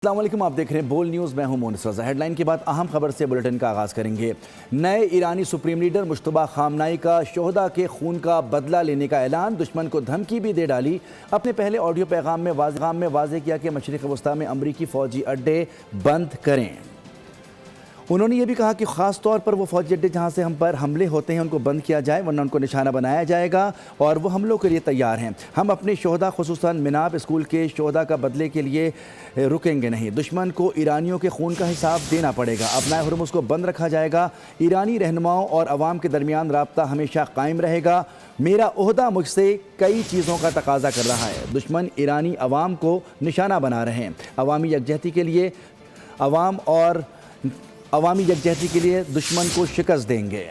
السلام علیکم، آپ دیکھ رہے ہیں بول نیوز، میں ہوں مونس رضا۔ ہیڈ لائن کے بعد اہم خبر سے بلیٹن کا آغاز کریں گے۔ نئے ایرانی سپریم لیڈر مجتبیٰ خامنائی کا شہداء کے خون کا بدلہ لینے کا اعلان، دشمن کو دھمکی بھی دے ڈالی۔ اپنے پہلے آڈیو پیغام میں واضح کیا کہ مشرق وسطیٰ میں امریکی فوجی اڈے بند کریں۔ انہوں نے یہ بھی کہا کہ خاص طور پر وہ فوجی اڈے جہاں سے ہم پر حملے ہوتے ہیں ان کو بند کیا جائے، ورنہ ان کو نشانہ بنایا جائے گا اور وہ حملوں کے لیے تیار ہیں۔ ہم اپنے شہداء خصوصاً مناب اسکول کے شہداء کا بدلے کے لیے رکیں گے نہیں۔ دشمن کو ایرانیوں کے خون کا حساب دینا پڑے گا۔ ابنائے ہرمز کو بند رکھا جائے گا۔ ایرانی رہنماؤں اور عوام کے درمیان رابطہ ہمیشہ قائم رہے گا۔ میرا عہدہ مجھ سے کئی چیزوں کا تقاضا کر رہا ہے۔ دشمن ایرانی عوام کو نشانہ بنا رہے ہیں۔ عوامی یکجہتی کے لیے دشمن کو شکست دیں گے۔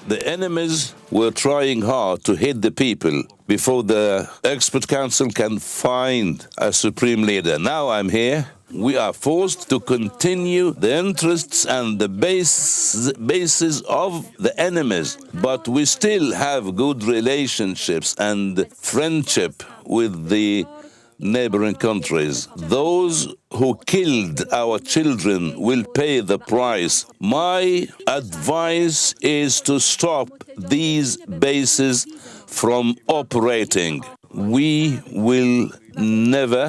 The enemies were trying hard to hit the people before the expert council can find a supreme leader. Now I'm here. We are forced to continue the interests and the bases of the enemies, but we still have good relationships and friendship with the neighboring countries. Those who killed our children will pay the price. My advice is to stop these bases from operating. We will never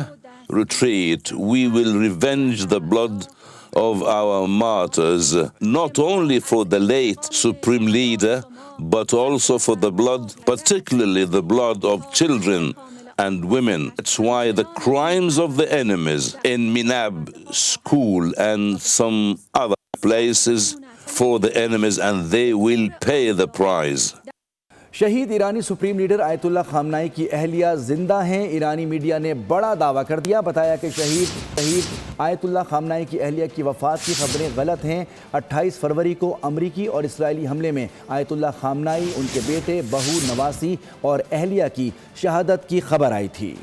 retreat. We will revenge the blood of our martyrs, not only for the late Supreme Leader, but also for the blood, particularly the blood of children and women. That's why the crimes of the enemies in Minab school and some other places for the enemies, and they will pay the price. شہید ایرانی supreme leader آیت اللہ خامنائی کی اہلیہ زندہ ہیں۔ ایرانی media نے بڑا دعویٰ کر دیا، بتایا کہ شہید آیت اللہ خامنائی کی اہلیہ کی وفات کی خبریں غلط ہیں۔ 28 فروری کو امریکی اور اسرائیلی حملے میں آیت اللہ خامنائی، ان کے بیٹے، بہو، نواسی اور اہلیہ کی شہادت کی خبر آئی تھی۔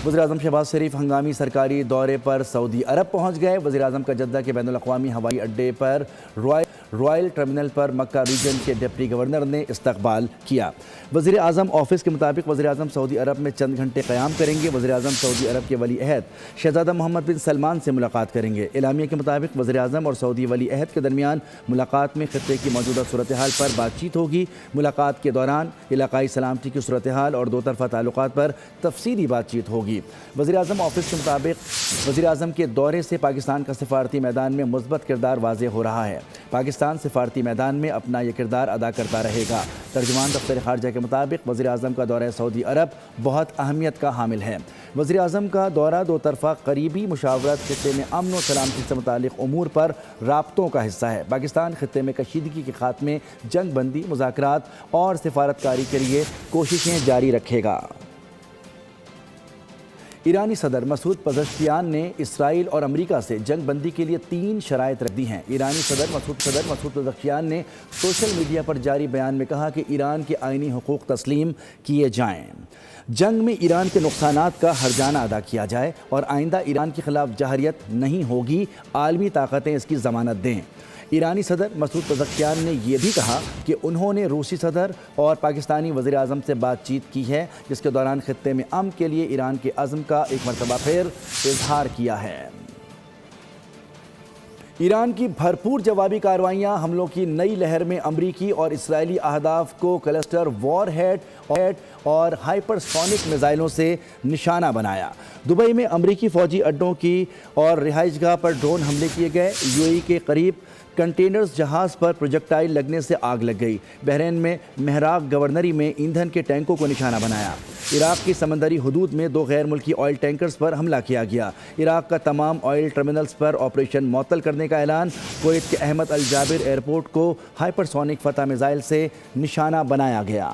وزیراعظم شہباز شریف ہنگامی سرکاری دورے پر سعودی عرب پہنچ گئے۔ وزیراعظم کا جدہ کے بین الاقوامی ہوائی اڈے پر رائل ٹرمینل پر مکہ ریجن کے ڈپٹی گورنر نے استقبال کیا۔ وزیر اعظم آفس کے مطابق وزیر اعظم سعودی عرب میں چند گھنٹے قیام کریں گے۔ وزیر اعظم سعودی عرب کے ولی عہد شہزادہ محمد بن سلمان سے ملاقات کریں گے۔ اعلامیہ کے مطابق وزیر اعظم اور سعودی ولی عہد کے درمیان ملاقات میں خطے کی موجودہ صورتحال پر بات چیت ہوگی۔ ملاقات کے دوران علاقائی سلامتی کی صورتحال اور دو طرفہ تعلقات پر تفصیلی بات چیت ہوگی۔ وزیر اعظم آفس کے مطابق وزیر اعظم کے دورے سے پاکستان کا سفارتی میدان میں مثبت کردار واضح ہو رہا ہے۔ پاکستان سفارتی میدان میں اپنا یہ کردار ادا کرتا رہے گا۔ ترجمان دفتر خارجہ کے مطابق وزیر اعظم کا دورہ سعودی عرب بہت اہمیت کا حامل ہے۔ وزیر اعظم کا دورہ دو طرفہ قریبی مشاورت، خطے میں امن و سلامتی سے متعلق امور پر رابطوں کا حصہ ہے۔ پاکستان خطے میں کشیدگی کے خاتمے، جنگ بندی، مذاکرات اور سفارتکاری کے لیے کوششیں جاری رکھے گا۔ ایرانی صدر مسعود پزشکیان نے اسرائیل اور امریکہ سے جنگ بندی کے لیے 3 شرائط رکھ دی ہیں۔ ایرانی صدر مسعود پزشکیان نے سوشل میڈیا پر جاری بیان میں کہا کہ ایران کے آئینی حقوق تسلیم کیے جائیں، جنگ میں ایران کے نقصانات کا ہرجانہ ادا کیا جائے اور آئندہ ایران کے خلاف جارحیت نہیں ہوگی، عالمی طاقتیں اس کی ضمانت دیں۔ ایرانی صدر مسعود پزشکیان نے یہ بھی کہا کہ انہوں نے روسی صدر اور پاکستانی وزیر اعظم سے بات چیت کی ہے، جس کے دوران خطے میں امن کے لیے ایران کے عزم کا ایک مرتبہ پھر اظہار کیا ہے۔ ایران کی بھرپور جوابی کارروائیاں، حملوں کی نئی لہر میں امریکی اور اسرائیلی اہداف کو کلسٹر وار ہیڈ اور ہائپرسونک میزائلوں سے نشانہ بنایا۔ دبئی میں امریکی فوجی اڈوں کی اور رہائش گاہ پر ڈرون حملے کیے گئے۔ یو اے ای کے قریب کنٹینرز جہاز پر پروجیکٹائل لگنے سے آگ لگ گئی۔ بحرین میں مہراق گورنری میں ایندھن کے ٹینکوں کو نشانہ بنایا۔ عراق کی سمندری حدود میں 2 غیر ملکی آئل ٹینکرز پر حملہ کیا گیا۔ عراق کا تمام آئل ٹرمینلز پر آپریشن معطل کرنے کا اعلان۔ کویت کے احمد الجابر ایئرپورٹ کو ہائپرسونک فتح میزائل سے نشانہ بنایا گیا۔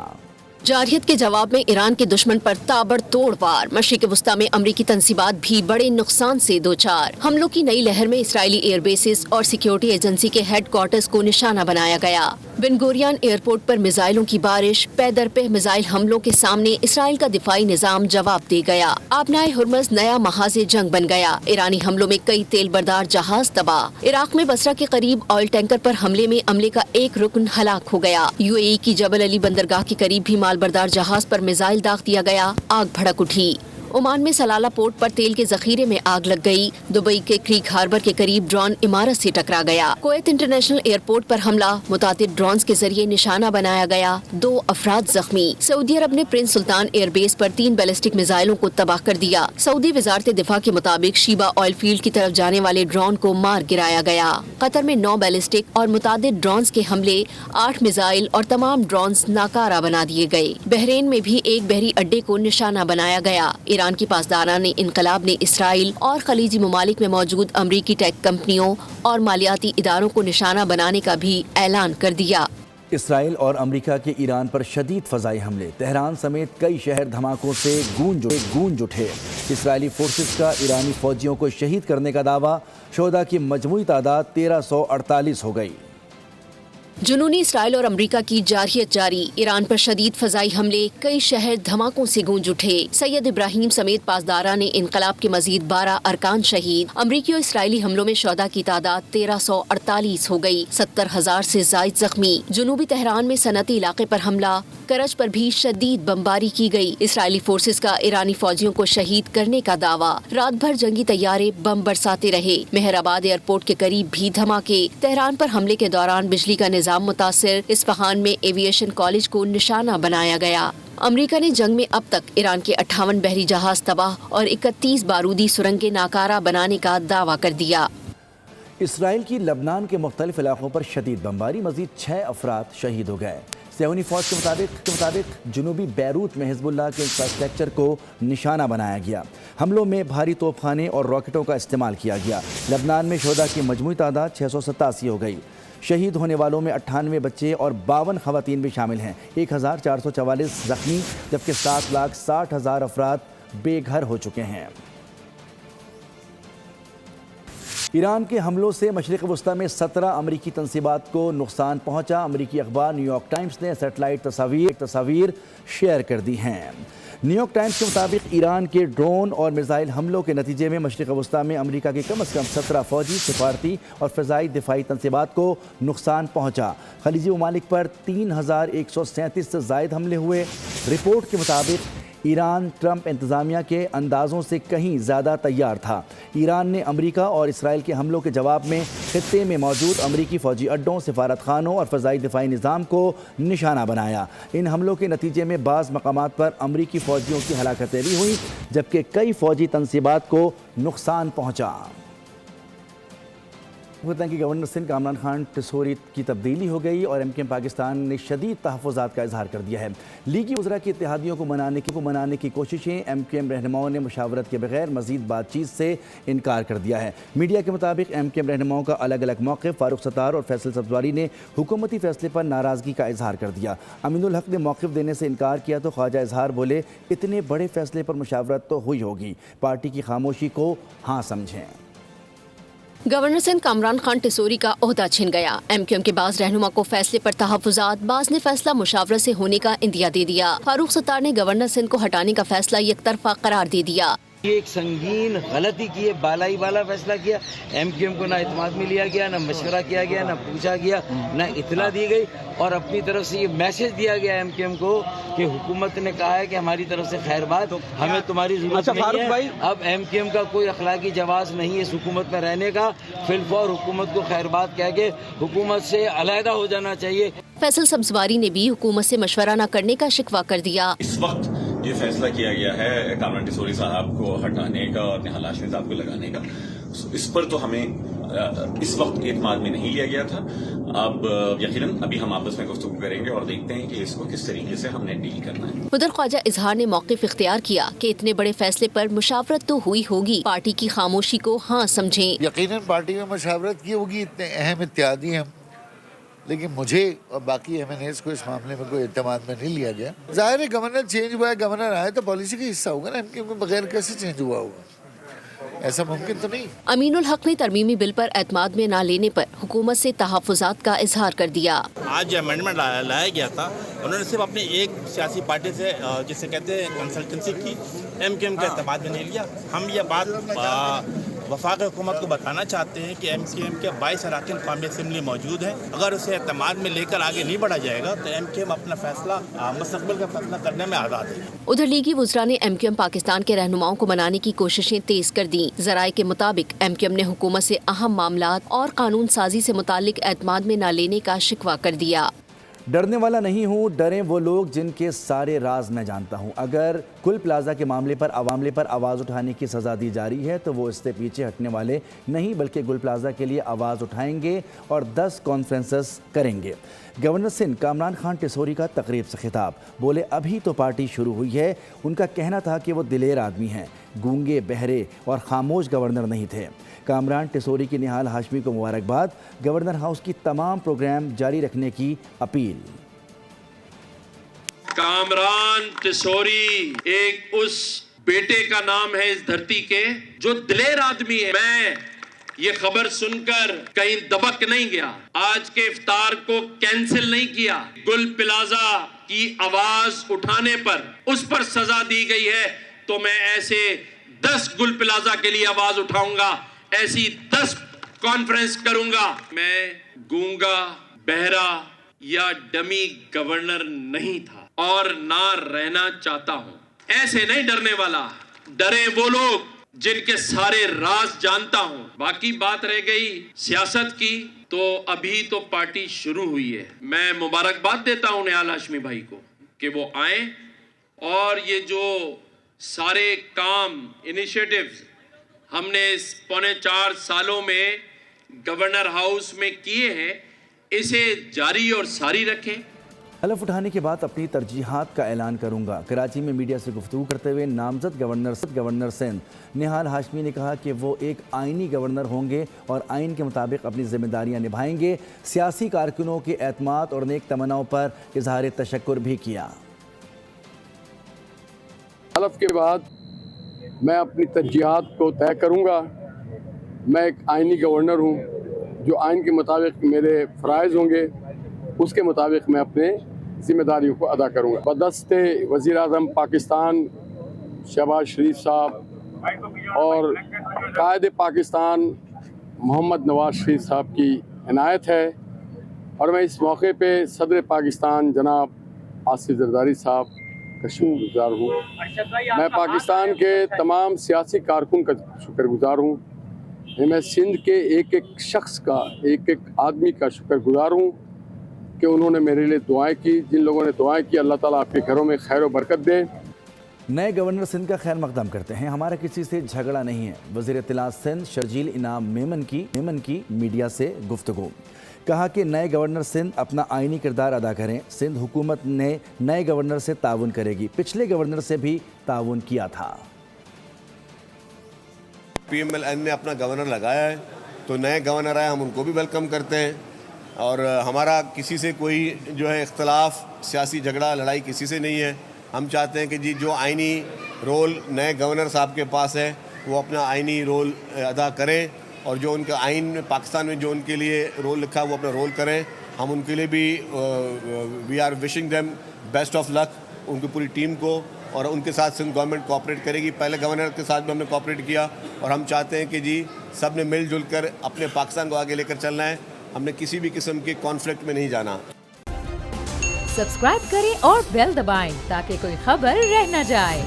جارحیت کے جواب میں ایران کے دشمن پر تابڑ توڑ وار، مشرق وسطیٰ میں امریکی تنصیبات بھی بڑے نقصان سے دوچار۔ حملوں کی نئی لہر میں اسرائیلی ایئر بیسز اور سیکیورٹی ایجنسی کے ہیڈ کوارٹرز کو نشانہ بنایا گیا۔ بن گورین ایئرپورٹ پر میزائلوں کی بارش، پے در پہ میزائل حملوں کے سامنے اسرائیل کا دفاعی نظام جواب دے گیا۔ آبنائے ہرمز نیا محاذ جنگ بن گیا۔ ایرانی حملوں میں کئی تیل بردار جہاز تباہ۔ عراق میں بصرہ کے قریب آئل ٹینکر پر حملے میں عملے کا ایک رکن ہلاک ہو گیا۔ یو اے ای کی جبل علی بندرگاہ کے قریب بھی مال بردار جہاز پر میزائل داغ دیا گیا، آگ بھڑک اٹھی۔ ओमान में सलाला पोर्ट पर तेल के जखीरे में आग लग गई। दुबई के क्रीक हार्बर के करीब ड्रोन इमारत से टकरा गया। कुवैत इंटरनेशनल एयरपोर्ट पर हमला, मुतादिद ड्रोन के जरिए निशाना बनाया गया, 2 अफराद जख्मी। सऊदी अरब ने प्रिंस सुल्तान एयरबेस पर 3 बैलिस्टिक मिसाइलों को तबाह कर दिया। सऊदी वजारत दिफा के मुताबिक शीबा ऑयल फील्ड की तरफ जाने वाले ड्रोन को मार गिराया गया। कतर में 9 बैलिस्टिक और मुतादिद ड्रोन के हमले, 8 मिसाइल और तमाम ड्रोन नाकारा बना दिए गए। बहरीन में भी एक बहरी अड्डे को निशाना बनाया गया। ईरान की पासदाराने इनकलाब ने इसराइल और खलीजी ममालिक में मौजूद अमरीकी टेक कंपनियों और मालियाती इदारों को निशाना बनाने का भी ऐलान कर दिया। इसराइल और अमेरिका के ईरान पर शदीद फ़ज़ाई हमले, तेहरान समेत कई शहर धमाकों से गूंज उठे। इसराइली फोर्सेस का ईरानी फ़ौजियों को शहीद करने का दावा, शोहदा की मजमूई तादाद 1348 हो गई। जुनूनी इसराइल और अमरीका की जारहियत जारी, ईरान पर शदीद फ़ज़ाई हमले, कई शहर धमाकों से गूंज उठे। सैयद इब्राहिम समेत पासदारा ने इनकलाब के मजीद 12 अरकान शहीद। अमरीकी और इसराइली हमलों में शोहदा की तादाद 1348 हो गई, 70,000 से जायद जख्मी। जुनूबी तेहरान में सनती इलाके पर हमला, करज पर भी शदीद बमबारी की गई। इसराइली फोर्सेस का ईरानी फौजियों को शहीद करने का दावा। रात भर जंगी तैयारे बम बरसाते रहे। मेहराबाद एयरपोर्ट के करीब भी धमाके। तेहरान पर हमले के दौरान बिजली का निजाम मुतासिर। इस्फहान में एविएशन कॉलेज को निशाना बनाया गया। अमेरिका ने जंग में अब तक ईरान के 58 बहरी जहाज तबाह और 31 बारूदी सुरंगें नाकारा बनाने का दावा कर दिया। इसराइल की लबनान के मुख्तलिफ इलाकों पर शदीद बमबारी, मजीद 6 अफराद शहीद हो गए। सेहूनी फौज के मुताबिक जुनूबी बैरूत में हिजबुल्लाह के इंफ्रास्ट्रक्चर को निशाना बनाया गया। हमलों में भारी तोपखाने और रॉकेटों का इस्तेमाल किया गया। लबनान में शोहदा की मजमूई तादाद 687 हो गई। शहीद होने वालों में 98 बच्चे और 52 खवातीन भी शामिल हैं। 1444 जख्मी, जबकि 7,60,000 अफराद बेघर हो चुके हैं। ईरान के हमलों से मशरिक़ वस्ता में 17 अमरीकी तंसीबात को नुकसान पहुंचा। अमरीकी अखबार न्यूयॉर्क टाइम्स ने सैटेलाइट तस्वीर शेयर कर दी हैं। न्यूयॉर्क टाइम्स के मुताबिक ईरान के ड्रोन और मिसाइल हमलों के नतीजे में मशरिक़ वस्ता में अमरीका के कम अज़ कम 17 फौजी, सिफारती और फ़िज़ाई दिफाई तंसीबात को नुकसान पहुंचा। खलीजी ममालिक पर 3137 से ज़ायद हमले हुए। रिपोर्ट के मुताबिक ईरान ट्रंप इंतज़ामिया के अंदाज़ों से कहीं ज़्यादा तैयार था। ईरान ने अमेरिका और इसराइल के हमलों के जवाब में खित्ते में मौजूद अमरीकी फ़ौजी अड्डों, सिफारत खानों और फ़ज़ाई दिफाई निज़ाम को निशाना बनाया। इन हमलों के नतीजे में बाज़ मकामात पर अमरीकी फ़ौजियों की हलाकतें भी हुई, जबकि कई फ़ौजी तंसीबात को नुकसान पहुँचा। होता है कि गवर्नर सिंध कामरान खान टिसोरी की तब्दीली हो गई और एमकेएम पाकिस्तान ने शदीद तहफ़्फ़ुज़ात का इजहार कर दिया है। लीगी वज़रा की इत्तेहादियों को मनाने की कोशिशें, एमकेएम रहनुमाओं ने मुशावरत के बगैर मज़ीद बातचीत से इनकार कर दिया है। मीडिया के मुताबिक एमकेएम रहनुमाओं का अलग अलग मौक़िफ़, फ़ारूक सत्तार और फैसल सब्ज़वारी ने हुकूमती फ़ैसले पर नाराज़गी का इजहार कर दिया। अमीनुल हक ने मौक़िफ़ देने से इनकार किया तो ख्वाजा इजहार बोले, इतने बड़े फ़ैसले पर मुशावरत तो हुई होगी, पार्टी की खामोशी को हाँ समझें। गवर्नर सिंध कामरान खान टिसोरी का ओहदा छिन गया। एमक्यूएम के बाज़ रहनुमा को फैसले पर तहफ़्फ़ुज़ात, बाज़ ने फैसला मुशावरत से होने का इंदिया दे दिया। फारूक सत्तार ने गवर्नर सिंध को हटाने का फैसला यकतरफा करार दे दिया। ये एक संगीन गलती की है, बाला फैसला किया। एमक्यूएम को ना इत्मीनान में लिया गया, ना मशवरा किया गया, ना पूछा गया, ना इतला दी गई और अपनी तरफ से ये मैसेज दिया गया एमक्यूएम को कि हुकूमत ने कहा है कि हमारी तरफ से खैरबाद, हमें तुम्हारी जरूरत नहीं है। अब एमक्यूएम का कोई अखलाकी जवाज़ नहीं है इस हुकूमत में रहने का। फिलफौर हुकूमत को खैरबाद कह के हुकूमत से अलहदा हो जाना चाहिए। फैसल सब्ज़वारी ने भी हुकूमत से मशवरा न करने का शिकवा कर दिया। इस वक्त ये फैसला किया गया है कामरान टिसोरी साहब को हटाने का और नेहा लाशमी साहब को लगाने का, इस पर तो हमें इस वक्त एतमाद में नहीं लिया गया था। अब यकीनन अभी हम आपस में गुफ्तगू करेंगे और देखते हैं कि इसको किस तरीके से हमने डील करना है। उधर ख्वाजा इजहार ने मौक़िफ़ इख्तियार किया कि इतने बड़े फैसले पर मुशावरत तो हुई होगी, पार्टी की खामोशी को हाँ समझें। यकीनन पार्टी में मुशावरत की होगी, इतने अहम इत्तेहादी हैं, लेकिन मुझे और बाकी एमएनएस को इस मामले में कोई इत्तेमाद में नहीं लिया गया। जाहिर है गवर्नर चेंज हुआ है, गवर्नर आए तो पॉलिसी का हिस्सा होगा ना, इनके बगैर कैसे चेंज हुआ होगा, ऐसा मुमकिन तो नहीं। अमीनुल हक ने तरमीमी बिल पर एतमाद में न लेने पर हुकूमत से तहफ़्फ़ुज़ात का इजहार कर दिया। आज जो अमेंडमेंट लाया गया था, उन्होंने सिर्फ अपने एक सियासी पार्टी से जिसे कहते हैं कंसल्टेंसी की, एमक्यूएम का एतमाद में नहीं लिया। हम ये बात वफाकी हुकूमत को बताना चाहते हैं कि MKM के 22 अरकान कौमी असम्बली मौजूद हैं। अगर उसे एतमाद में लेकर आगे नहीं बढ़ा जाएगा तो MKM अपना फैसला मुस्तकबिल का फैसला करने में आज़ाद है। उधर लीगी वुज़रा ने MKM पाकिस्तान के रहनुमाओं को मनाने की कोशिशें तेज कर दी। ज़राए के मुताबिक MKM ने हुकूमत से अहम मामलात और कानून साजी से मुतालिक एतमाद में न लेने का शिकवा कर दिया। डरने वाला नहीं हूँ, डरें वो लोग जिनके सारे राज मैं जानता हूँ। अगर गुल प्लाजा के मामले पर आवाज़ उठाने की सज़ा दी जा रही है तो वो इससे पीछे हटने वाले नहीं, बल्कि गुल प्लाजा के लिए आवाज़ उठाएंगे और 10 कॉन्फ्रेंसेस करेंगे। गवर्नर सिंध कामरान खान टिसोरी का तकरीब से खिताब, बोले अभी तो पार्टी शुरू हुई है। उनका कहना था कि वो दिलेर आदमी हैं, गूंगे बहरे और खामोश गवर्नर नहीं थे। कामरान टिसोरी की निहाल हाशमी को मुबारकबाद, गवर्नर हाउस की तमाम प्रोग्राम जारी रखने की अपील। कामरान टिसोरी एक उस बेटे का नाम है इस धरती के जो दिलेर आदमी है। मैं ये खबर सुनकर कहीं दबक नहीं गया, आज के इफ्तार को कैंसिल नहीं किया। गुल प्लाजा की आवाज उठाने पर उस पर सजा दी गई है तो मैं ऐसे 10 गुल प्लाजा के लिए आवाज उठाऊंगा, ऐसी 10 कॉन्फ्रेंस करूंगा। मैं गूंगा बहरा या डमी गवर्नर नहीं था और ना रहना चाहता हूं। ऐसे नहीं डरने वाला, डरे वो लोग जिनके सारे राज जानता हूं। बाकी बात रह गई सियासत की, तो अभी तो पार्टी शुरू हुई है। मैं मुबारकबाद देता हूं निहाल हाशमी भाई को कि वो आए और ये जो सारे काम इनिशिएटिव्स हमने इस 3.25 सालों में गवर्नर हाउस में किए हैं, इसे जारी और सारी रखें। हलफ उठाने के बाद अपनी तरजीहात का ऐलान करूंगा। कराची में मीडिया से गुफ्तगू करते हुए नामजद गवर्नर सिंध निहाल हाशमी ने कहा कि वो एक आइनी गवर्नर होंगे और आइन के मुताबिक अपनी जिम्मेदारियां निभाएंगे। सियासी कारकुनों के एतमाद और नेक तमन्नाओं पर इजहार तशक्कुर भी किया। हलफ के बाद मैं अपनी तरजीहात को तय करूंगा। मैं एक आइनी गवर्नर हूं, जो आइन के मुताबिक मेरे फ़राइज़ होंगे उसके मुताबिक मैं अपने जिम्मेदारियों को अदा करूंगा। बदस्ते वज़ीर आज़म पाकिस्तान शहबाज शरीफ साहब और कायद पाकिस्तान मोहम्मद नवाज शरीफ साहब की इनायत है और मैं इस मौके पे सदर पाकिस्तान जनाब आसिफ जरदारी साहब का शुक्रगुज़ार हूँ। मैं पाकिस्तान के तमाम सियासी कारकुन का शुक्रगुज़ार हूँ। मैं सिंध के एक एक शख्स का, एक एक आदमी का शुक्रगुज़ार हूँ कि उन्होंने मेरे लिए दुआएं की। जिन लोगों ने दुआएं की, अल्लाह ताला आपके घरों में खैर व बरकत दे। नए गवर्नर सिंध का खैर मकदम करते हैं। हमारा किसी से झगड़ा नहीं है। वज़ीर इत्तलात सिंध शर्जील इनाम मेमन की मीडिया से गुफ्तगू, कहा कि नए गवर्नर सिंध अपना आइनी किरदार अदा करें। सिंध हुकूमत ने नए गवर्नर से ताउन करेगी, पिछले गवर्नर से भी ताउन किया था। PMLN ने अपना गवर्नर लगाया है तो नए गवर्नर आए, हम उनको भी वेलकम करते हैं और हमारा किसी से कोई जो है इख्तलाफ, सियासी झगड़ा, लड़ाई किसी से नहीं है। हम चाहते हैं कि जी जो आइनी रोल नए गवर्नर साहब के पास है वो अपना आइनी रोल अदा करें और जो उनका आइन में पाकिस्तान में जो उनके लिए रोल लिखा है वो अपना रोल करें। हम उनके लिए भी we are wishing them best of luck, उनकी पूरी टीम को, और उनके साथ सिंध गवर्नमेंट कोऑपरेट करेगी। पहले गवर्नर के साथ भी हमने कोऑपरेट किया और हम चाहते हैं कि जी सब ने मिलजुल कर अपने पाकिस्तान को आगे लेकर चलना है। हमने किसी भी किस्म के कॉन्फ्लिक्ट में नहीं जाना। सब्सक्राइब करें और बेल दबाएं ताकि कोई खबर रह न जाए।